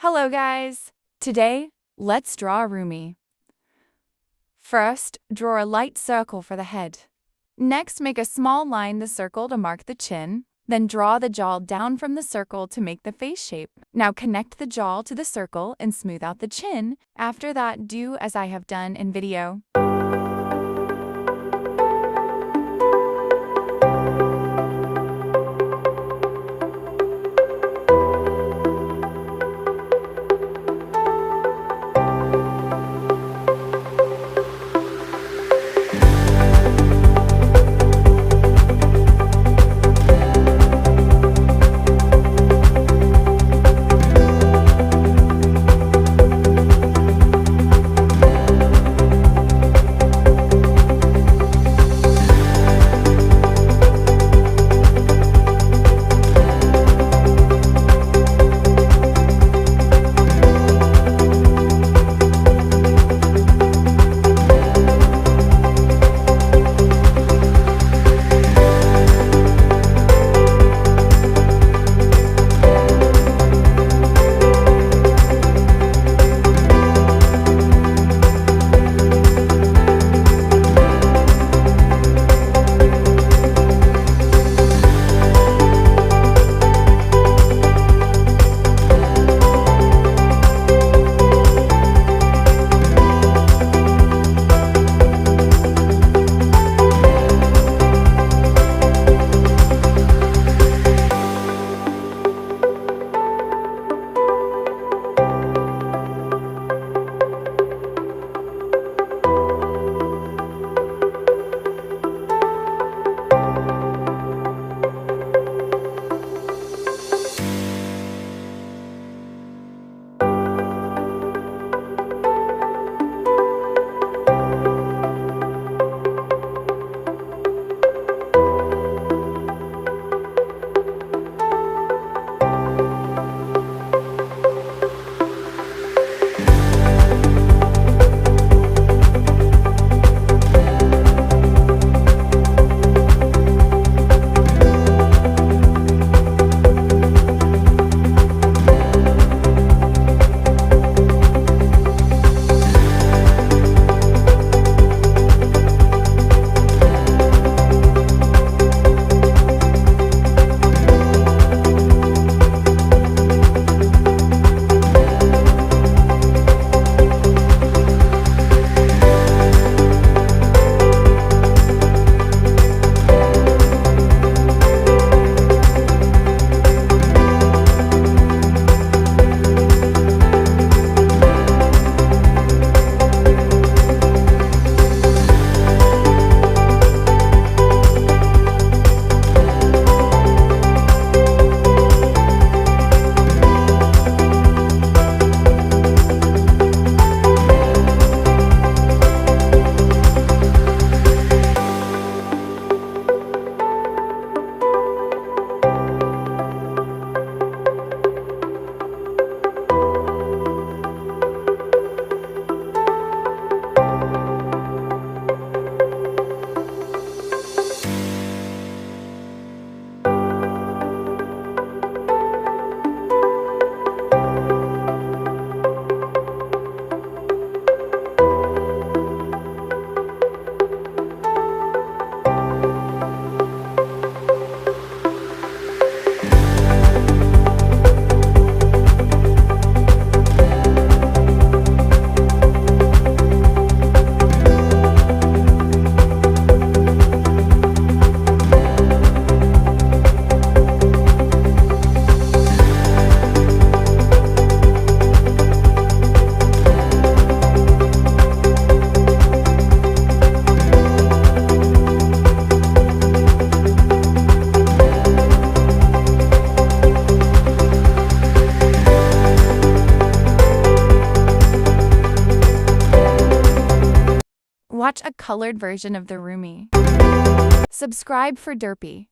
Hello guys! Today, let's draw Rumi. First, draw a light circle for the head. Next, make a small line the circle to mark the chin. Then draw the jaw down from the circle to make the face shape. Now connect the jaw to the circle and smooth out the chin. After that, do as I have done in video. Watch a colored version of the Rumi. Subscribe for Derpy.